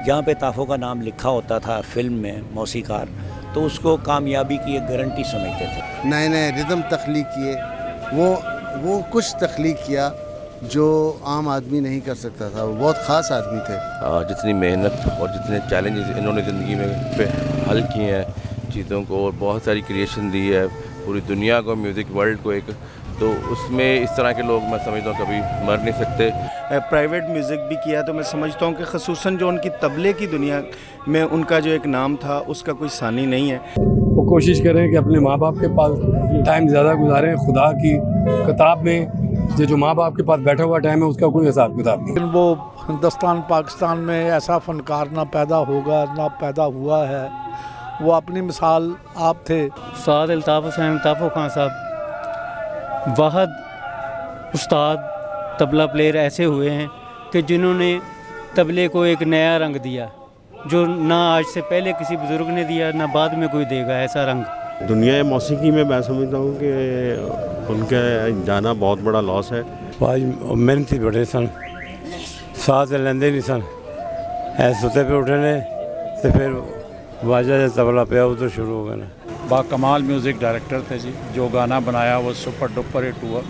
जहाँ पे ताफ़ो का नाम लिखा होता था फिल्म में मौसीकार, तो उसको कामयाबी की एक गारंटी समझते थे। नए नए रिदम तख्लीक किए, वो कुछ तख्लीक किया जो आम आदमी नहीं कर सकता था। वो बहुत ख़ास आदमी थे। जितनी मेहनत और जितने चैलेंजेस इन्होंने ज़िंदगी में पे हल किए हैं चीज़ों को, और बहुत सारी क्रिएशन दी है पूरी दुनिया को, म्यूज़िक वर्ल्ड को एक, तो उसमें इस तरह के लोग मैं समझता हूँ कभी मर नहीं सकते। प्राइवेट म्यूज़िक भी किया, तो मैं समझता हूँ कि ख़ुसूसन जो उनकी तबले की दुनिया में उनका जो एक नाम था उसका कोई सानी नहीं है। वो कोशिश करें कि अपने माँ बाप के पास टाइम ज़्यादा गुजारें। खुदा की किताब में जो माँ बाप के पास बैठा हुआ टाइम है उसका कोई हिसाब किताब नहीं। लेकिन वो हिंदुस्तान पाकिस्तान में ऐसा फ़नकार ना पैदा होगा ना पैदा हुआ है। वो अपनी मिसाल आप थे। उस्ताद अल्ताफ़ हुसैन ताफ़ो खान साहब वाहद उस्ताद तबला प्लेयर ऐसे हुए हैं कि जिन्होंने तबले को एक नया रंग दिया जो ना आज से पहले किसी बुज़ुर्ग ने दिया ना बाद में कोई देगा ऐसा रंग। दुनिया मौसीकी में मैं समझता हूँ कि उनका जाना बहुत बड़ा लॉस है। आज मेहनती बड़े सन, साथ लेंदे नहीं सन, ऐसे सुते पे उठे ने तो फिर वाजा तबला पे उधर शुरू हो गया ना। बाकमाल म्यूज़िक डायरेक्टर थे जी। जो गाना बनाया वो सुपर डुपर हिट हुआ,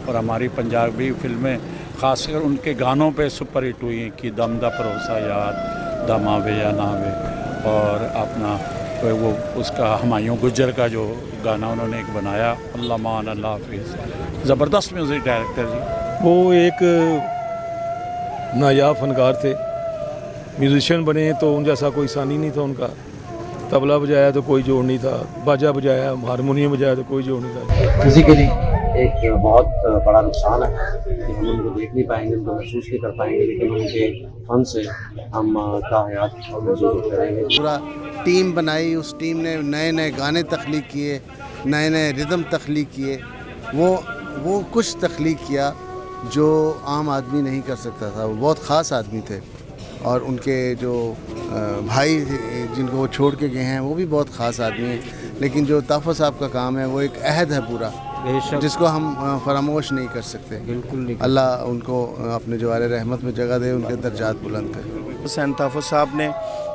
और हमारी पंजाबी फिल्में ख़ासकर उनके गानों पे सुपर हिट हुई कि दम दा भरोसा याद, दम आवे या ना आवे, और अपना वो उसका हुमायूं गुज्जर का जो गाना उन्होंने एक बनाया, अल्लाह मान अल्लाह हाफिज़। ज़बरदस्त म्यूज़िक डायरेक्टर जी। वो एक नायाब फनकार थे। म्यूजिशियन बने तो उन जैसा कोई सानी नहीं था उनका। तबला बजाया तो कोई जोड़ नहीं था, बाजा बजाया, हारमोनियम बजाया तो कोई जोड़ नहीं था। फिजिकली एक बहुत बड़ा नुकसान है कि हम उनको देख नहीं पाएंगे, उनको महसूस नहीं कर पाएंगे, लेकिन उनके फन से हम ताहयात महसूस करेंगे। पूरा टीम बनाई, उस टीम ने नए नए गाने तख्लीक किए, नए नए रिदम तख्लीक किए। वो कुछ तख्लीक किया जो आम आदमी नहीं कर सकता था। वो बहुत ख़ास आदमी थे, और उनके जो भाई जिनको वो छोड़ के गए हैं वो भी बहुत ख़ास आदमी हैं। लेकिन जो ताफ़ो साहब का काम है वो एक अहद है पूरा, जिसको हम फरामोश नहीं कर सकते। बिल्कुल। अल्लाह उनको अपने जवारे रहमत में जगह दे, उनके दर्जात बुलंद करे। हुसैन ताफ़ो साहब ने,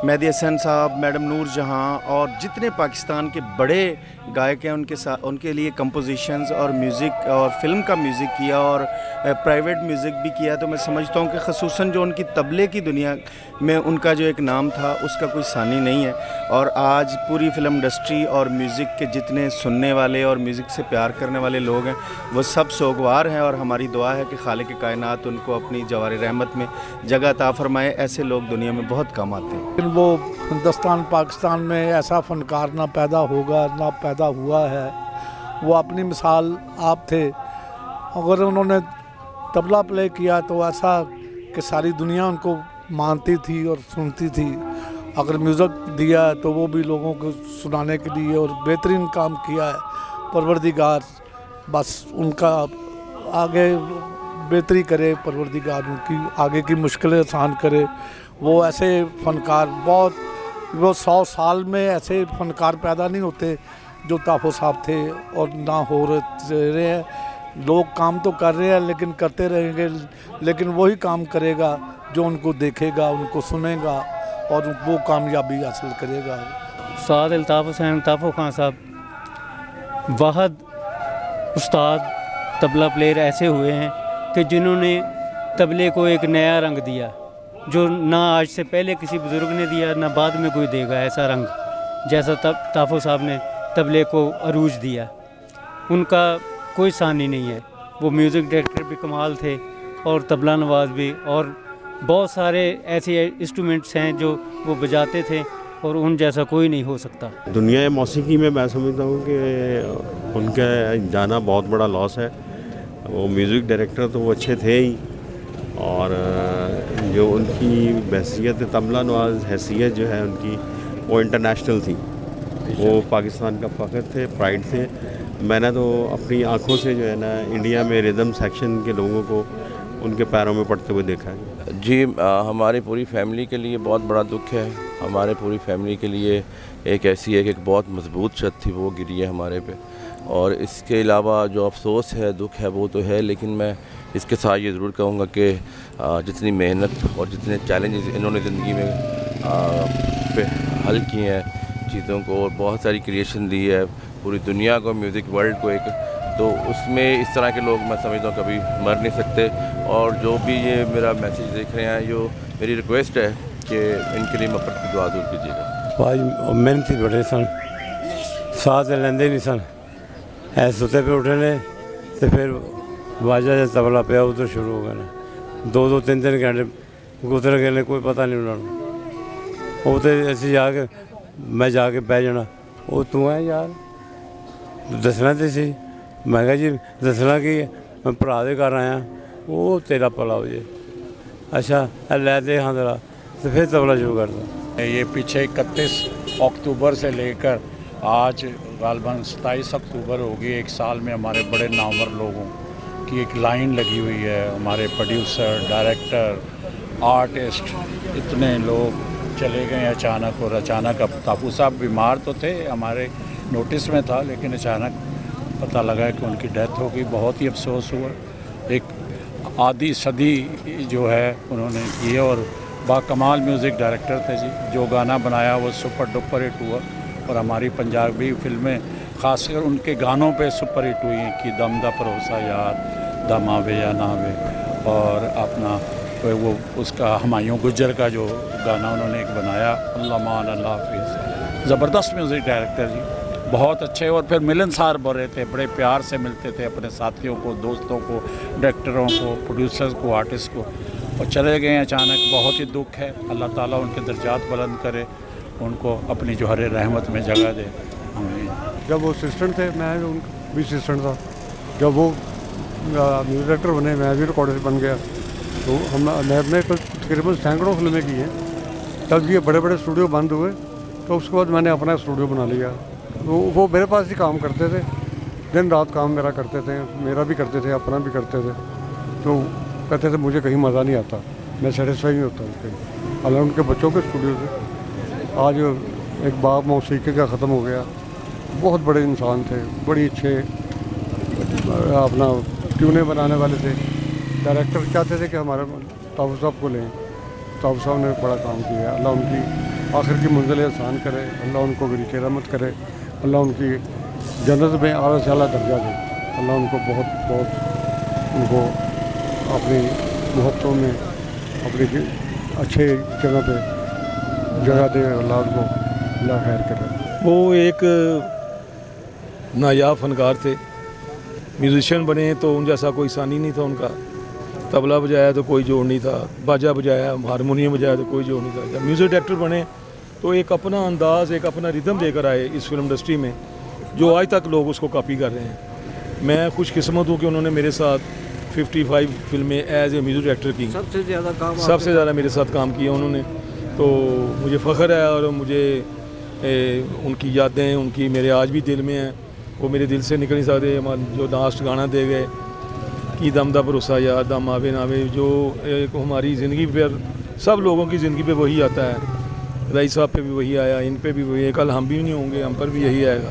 मेहदी हसन साहब, मैडम नूर जहाँ और जितने पाकिस्तान के बड़े गायक हैं उनके साथ, उनके लिए कंपोजिशंस और म्यूज़िक और फिल्म का म्यूज़िक किया, और प्राइवेट म्यूज़िक भी किया। तो मैं समझता हूँ कि ख़ुसूसन जो उनकी तबले की दुनिया में उनका जो एक नाम था उसका कोई सानी नहीं है। और आज पूरी फिल्म इंडस्ट्री और म्यूज़िक के जितने सुनने वाले और म्यूज़िक से प्यार करने वाले लोग हैं वो सब सोगवार हैं, और हमारी दुआ है कि खालिक कायनात उनको अपनी जवार रहमत में जगह अता फरमाए। ऐसे लोग दुनिया में बहुत कम आते हैं। लेकिन वो हिंदुस्तान पाकिस्तान में ऐसा फ़नकार ना पैदा होगा ना पैदा हुआ है। वो अपनी मिसाल आप थे। अगर उन्होंने तबला प्ले किया तो ऐसा कि सारी दुनिया उनको मानती थी और सुनती थी। अगर म्यूज़िक दिया तो वो भी लोगों को सुनाने के लिए और बेहतरीन काम किया है। परवरदिगार बस उनका आगे बेहतरी करे, परवरदिगार उनकी आगे की मुश्किलें आसान करे। वो ऐसे फ़नकार वो 100 साल में ऐसे फ़नकार पैदा नहीं होते जो ताफ़ो साहब थे, और ना हो रहे हैं। लोग काम तो कर रहे हैं लेकिन करते रहेंगे, लेकिन वही काम करेगा जो उनको देखेगा, उनको सुनेगा और वो कामयाबी हासिल करेगा। उस्ताद अल्ताफ़ हुसैन ताफ़ो खान साहब वाहद उस्ताद तबला प्लेयर ऐसे हुए हैं कि जिन्होंने तबले को एक नया रंग दिया जो ना आज से पहले किसी बुज़ुर्ग ने दिया ना बाद में कोई देगा ऐसा रंग, जैसा ताफ़ो साहब ने तबले को अरूज दिया। उनका कोई सानी नहीं है। वो म्यूज़िक डायरेक्टर भी कमाल थे और तबला नवाज भी, और बहुत सारे ऐसे इंस्ट्रूमेंट्स हैं जो वो बजाते थे और उन जैसा कोई नहीं हो सकता। दुनिया मौसीकी में मैं समझता हूँ कि उनका जाना बहुत बड़ा लॉस है। वो म्यूज़िक डायरेक्टर तो वो अच्छे थे ही, और जो उनकी हैसियत तबला नवाज हैसियत जो है उनकी वो इंटरनेशनल थी। वो पाकिस्तान का फ़ख्र थे, प्राइड थे। मैंने तो अपनी आँखों से जो है ना इंडिया में रिदम सेक्शन के लोगों को उनके पैरों में पड़ते हुए देखा है। जी हमारी पूरी फैमिली के लिए बहुत बड़ा दुख है। हमारे पूरी फैमिली के लिए एक ऐसी एक बहुत मजबूत छत थी वो गिरी है हमारे पे। और इसके अलावा जो अफसोस है, दुख है, वो तो है, लेकिन मैं इसके साथ ये ज़रूर कहूँगा कि जितनी मेहनत और जितने चैलेंजेस इन्होंने ज़िंदगी में पे हल किए हैं चीज़ों को, और बहुत सारी क्रिएशन दी है पूरी दुनिया को, म्यूज़िक वर्ल्ड को एक, तो उसमें इस तरह के लोग मैं समझता हूँ कभी मर नहीं सकते। और जो भी ये मेरा मैसेज देख रहे हैं, जो मेरी रिक्वेस्ट है कि इनके लिए मफ़रत की दुआ ज़रूर कीजिएगा। आज मेहनती बड़े सन, साथ लेंदे नहीं सन, ऐ सुते पे उठे ने तो फिर वाजा जब तबला पिया उधर शुरू हो गए, 2-3 घंटे गुजर गए, कोई पता नहीं उन्होंने। वो तो ऐसे जाके मैं जाके बह जाना, वो तू है यार दसना तो सी, मैं कहा जी दसना की है, मैं भरा दे घर आया, वो तेरा भला हो जाए, अच्छा लै दे हाँ तेरा, तो फिर तबला शुरू करता। ये पीछे 31 अक्टूबर से लेकर आज गालबन 27 अक्टूबर होगी, एक साल में हमारे बड़े नामवर लोगों की एक लाइन लगी हुई है। हमारे प्रोड्यूसर, डायरेक्टर, आर्टिस्ट, इतने लोग चले गए अचानक। और अचानक अब ताफू साहब बीमार तो थे, हमारे नोटिस में था, लेकिन अचानक पता लगा कि उनकी डेथ हो गई। बहुत ही अफसोस हुआ। एक आधी सदी जो है उन्होंने की है और बाकमाल म्यूज़िक डायरेक्टर थे जी। जो गाना बनाया वो सुपर डुपर हिट हुआ और हमारी पंजाबी फिल्में ख़ासकर उनके गानों पे सुपर हिट हुई हैं कि दम दा भरोसा यार, दम आवे या ना आवे, और अपना वो उसका हुमायूं गुज्जर का जो गाना उन्होंने एक बनाया, अल्लाह मान अल्लाह हाफिज़। ज़बरदस्त म्यूज़िक डायरेक्टर जी, बहुत अच्छे। और फिर मिलनसार बड़े थे, बड़े प्यार से मिलते थे अपने साथियों को, दोस्तों को, डायरेक्टरों को, प्रोड्यूसर्स को, आर्टिस्ट को, और चले गए अचानक। बहुत ही दुख है। अल्लाह ताला उनके दर्जात बुलंद करे, उनको अपनी जो हरे रहमत में जगह दे। आमीन। जब वो असिस्टेंट थे, मैं भी असिस्टेंट था। जब वो म्यूज़िक डायरेक्टर बने, मैं भी रिकॉर्डर बन गया। तो मैंने तकरीबन सैकड़ों फिल्में की हैं। तब ये बड़े बड़े स्टूडियो बंद हुए, तो उसके बाद मैंने अपना स्टूडियो बना लिया। वो मेरे पास ही काम करते थे, दिन रात काम मेरा करते थे, मेरा भी करते थे, अपना भी करते थे। तो कहते थे मुझे कहीं मज़ा नहीं आता, मैं सेटिस्फाई नहीं होता कहीं। हालांकि उनके बच्चों के स्टूडियो थे। आज एक बाप मौसीकी का ख़त्म हो गया। बहुत बड़े इंसान थे, बड़ी अच्छे अपना ट्यूनें बनाने वाले थे। डायरेक्टर चाहते थे कि हमारे ताफू साहब को लें। ताफू साहब ने बड़ा काम किया। अल्लाह उनकी आखिर की मंजिल आसान करे, अल्लाह उनको गरीब रहमत करे, अल्लाह उनकी जन्नत में आला से आला दर्जा दे। अल्लाह उनको बहुत बहुत उनको अपनी मोहब्बतों में अपनी अच्छे जगह पे जगह दे। अल्लाह उनको अल्लाह खैर करे। वो एक नायाब फनकार थे। म्यूज़िशियन बने तो उन जैसा कोई सानी नहीं था उनका। तबला बजाया तो कोई जोड़ नहीं था, बाजा बजाया, हारमोनियम बजाया तो कोई जोड़ नहीं था। जब म्यूज़िक डायरेक्टर बने तो एक अपना अंदाज़, एक अपना रिदम लेकर आए इस फिल्म इंडस्ट्री में, जो आज तक लोग उसको कॉपी कर रहे हैं। मैं खुशकिस्मत हूँ कि उन्होंने मेरे साथ 55 फिल्में एज ए म्यूज़िक डायरेक्टर की। सबसे ज़्यादा मेरे साथ काम किया उन्होंने, तो मुझे फ़ख्र है। और मुझे उनकी यादें उनकी मेरे आज भी दिल में हैं, वो मेरे दिल से निकल नहीं सकते। हमारे जो लास्ट गाना दे गए कि दम दा भरोसा यार, दम आवे ना आवे, जो एक हमारी ज़िंदगी पर, सब लोगों की ज़िंदगी पे वही आता है। रईस साहब पे भी वही आया, इन पे भी वही है, कल हम भी नहीं होंगे, हम पर भी यही आएगा।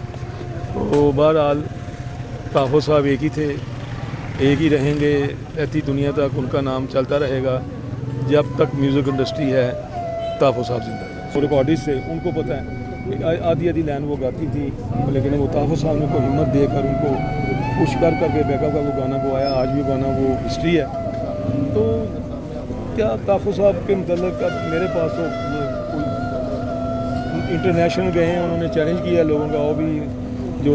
तो बहरहाल ताफू साहब एक ही थे, एक ही रहेंगे, रहती दुनिया तक उनका नाम चलता रहेगा। जब तक म्यूज़िक इंडस्ट्री है ताफू साहब जिंदा है। वो रिकॉर्डिस्ट थे, उनको पता है आधी आधी लाइन वो गाती थी, लेकिन वो ताफू साहब ने को हिम्मत देकर उनको पुश कर करके बैकअप का वो गाना को आया। आज भी गाना वो हिस्ट्री है। तो क्या ताफू साहब के मतलब मेरे पास तो इंटरनेशनल गए हैं, उन्होंने चैलेंज किया लोगों का, वो भी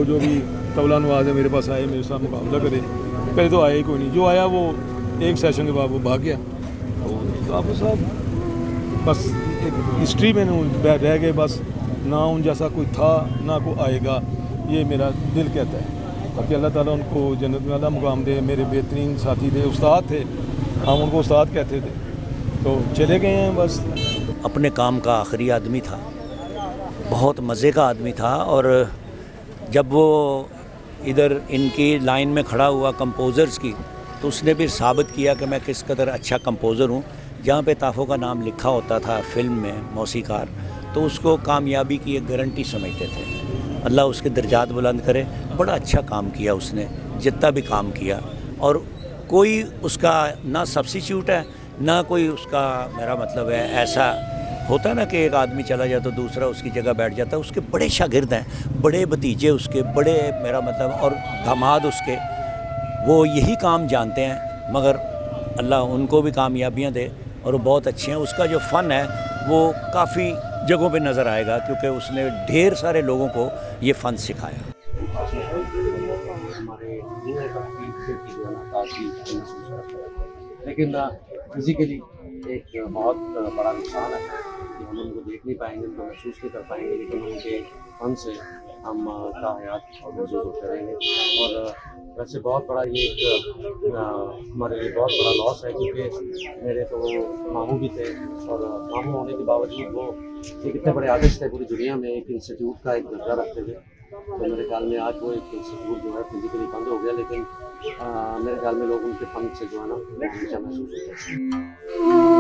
जो भी तबला नवाज है मेरे पास आए, मेरे साथ मुकाबला करे। पहले तो आया ही कोई नहीं, जो आया वो एक सेशन के बाद वो भाग गया। तो ताफू साहब बस एक हिस्ट्री में रह गए, बस ना उन जैसा कोई था ना कोई आएगा, ये मेरा दिल कहता है। बाकी अल्लाह ताला उनको जन्नत में आला मुकाम दे। मेरे बेहतरीन साथी थे, उस्ताद थे, हम उनको उस्ताद कहते थे। तो चले गए हैं बस। अपने काम का आखिरी आदमी था, बहुत मज़े का आदमी था। और जब वो इधर इनकी लाइन में खड़ा हुआ कंपोज़र्स की, तो उसने भी साबित किया कि मैं किस कदर अच्छा कंपोज़र हूँ। जहाँ पे ताफू का नाम लिखा होता था फिल्म में मौसीकार, तो उसको कामयाबी की एक गारंटी समझते थे। अल्लाह उसके दर्जात बुलंद करे। बड़ा अच्छा काम किया उसने, जितना भी काम किया, और कोई उसका ना सब्स्टिट्यूट है ना कोई उसका, मेरा मतलब है ऐसा होता है ना कि एक आदमी चला जाए तो दूसरा उसकी जगह बैठ जाता है। उसके बड़े शागिर्द हैं, बड़े भतीजे उसके, बड़े मेरा मतलब, और दामाद उसके, वो यही काम जानते हैं, मगर अल्लाह उनको भी कामयाबियाँ दे, और वो बहुत अच्छे हैं। उसका जो फ़न है वो काफ़ी जगहों पे नज़र आएगा, क्योंकि उसने ढेर सारे लोगों को ये फ़न सिखाया। हमारे जो है ना ताज़गी महसूस करते हैं, लेकिन फिज़िकली एक बहुत बड़ा नुकसान है कि हम उनको देख नहीं पाएंगे, उनको महसूस नहीं कर पाएंगे, लेकिन उनके फ़न से हम ताहयात महसूस होते रहेंगे। और वैसे बहुत बड़ा ये एक हमारे लिए बहुत बड़ा लॉस है, क्योंकि मेरे तो मामू भी थे, और मामू होने के बावजूद वो एक इतने बड़े आर्टिस्ट थे, पूरी दुनिया में एक इंस्टीट्यूट का एक दर्जा रखते थे। तो मेरे ख्याल में आज वो एक इंस्टीट्यूट जो है फिज़िकली बंद हो गया, लेकिन मेरे ख्याल में लोग उनके फ़न से जो है ना हमेशा महसूस होते हैं।